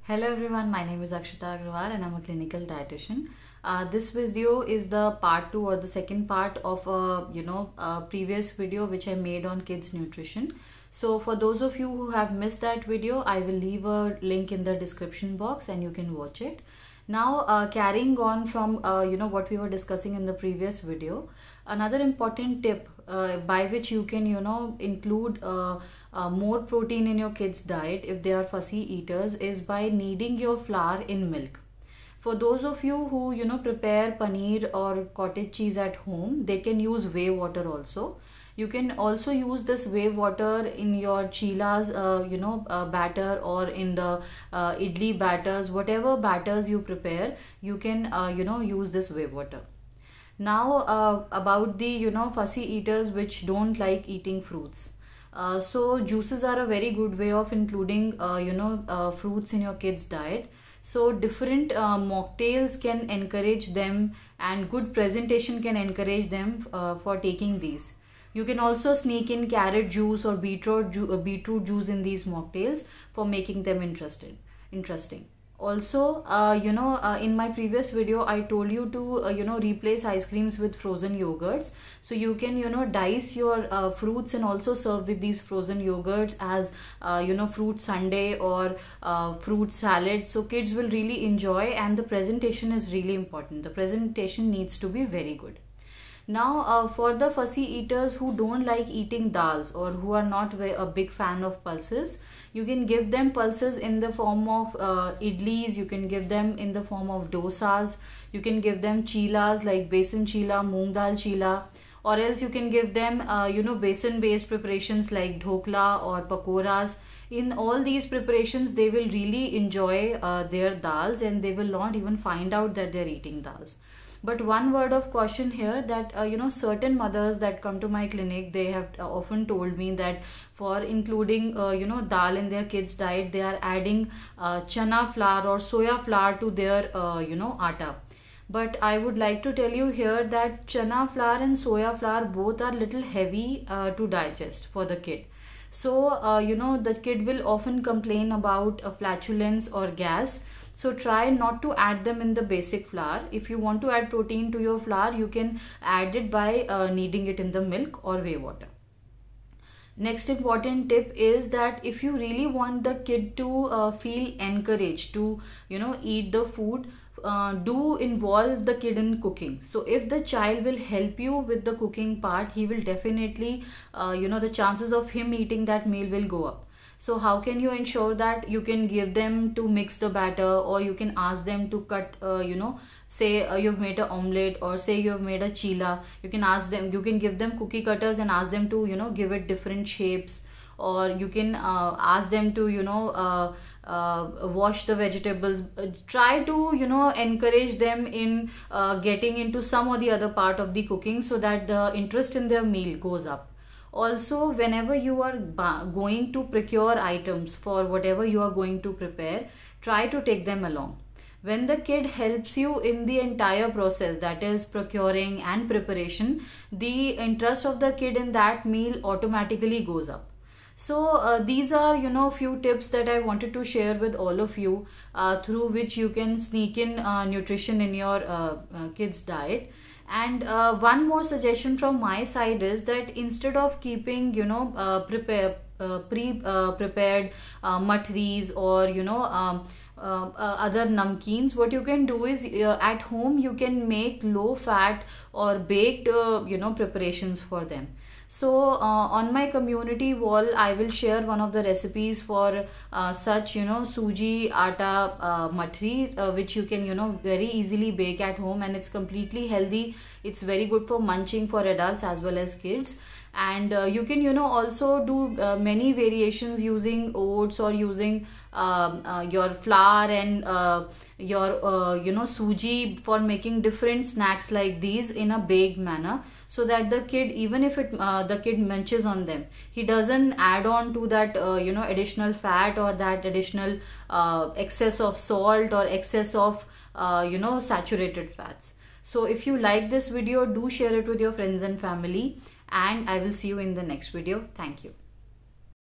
Hello everyone, my name is Akshita Agrawal and I'm a clinical dietitian. This video is the part 2 or the second part of a previous video which I made on kids nutrition. So for those of you who have missed that video, I will leave a link in the description box and you can watch it. Now carrying on from what we were discussing in the previous video, another important tip by which you can include more protein in your kids diet if they are fussy eaters is by kneading your flour in milk. For those of you who prepare paneer or cottage cheese at home, they can use whey water also. You can also use this whey water in your chilas batter, or in the idli batters, whatever batters you prepare, you can use this whey water. Now about the fussy eaters which don't like eating fruits. So juices are a very good way of including fruits in your kids diet. So different mocktails can encourage them, and good presentation can encourage them for taking these. You can also sneak in carrot juice or beetroot juice in these mocktails for making them interesting. Also, in my previous video, I told you to replace ice creams with frozen yogurts. So you can dice your fruits and also serve with these frozen yogurts as fruit sundae or fruit salad. So kids will really enjoy, and the presentation is really important. The presentation needs to be very good. Now for the fussy eaters who don't like eating dals or who are not a big fan of pulses, you can give them pulses in the form of idlis, you can give them in the form of dosas, you can give them chilas like besan chila, moong dal chila, or else you can give them besan based preparations like dhokla or pakoras. In all these preparations, they will really enjoy their dals, and they will not even find out that they're eating dals. But one word of caution here, that certain mothers that come to my clinic, they have often told me that for including dal in their kids diet, they are adding chana flour or soya flour to their atta. But I would like to tell you here that chana flour and soya flour both are little heavy to digest for the kid. So the kid will often complain about flatulence or gas. So try not to add them in the basic flour. If you want to add protein to your flour, you can add it by kneading it in the milk or whey water. Next important tip is that if you really want the kid to feel encouraged to eat the food, do involve the kid in cooking. So if the child will help you with the cooking part, he will definitely the chances of him eating that meal will go up. So how can you ensure that? You can give them to mix the batter, or you can ask them to cut say you've made an omelette, or say you've made a chila, you can give them cookie cutters and ask them to give it different shapes, or you can ask them to wash the vegetables. Try to encourage them in getting into some or the other part of the cooking, so that the interest in their meal goes up. Also, whenever you are going to procure items for whatever you are going to prepare, try to take them along. When the kid helps you in the entire process, that is procuring and preparation, the interest of the kid in that meal automatically goes up. So these are few tips that I wanted to share with all of you, through which you can sneak in nutrition in your kids diet. And one more suggestion from my side is that instead of keeping prepared matris or other namkeens, what you can do is at home you can make low fat or baked preparations for them. So on my community wall, I will share one of the recipes for such suji atta matri, which you can very easily bake at home, and it's completely healthy. It's very good for munching for adults as well as kids. And you can also do many variations using oats, or using your flour and your suji for making different snacks like these in a baked manner, so that the kid, even if the kid munches on them, he doesn't add on to that additional fat, or that additional excess of salt, or excess of saturated fats. So if you like this video, do share it with your friends and family, and I will see you in the next video. Thank you.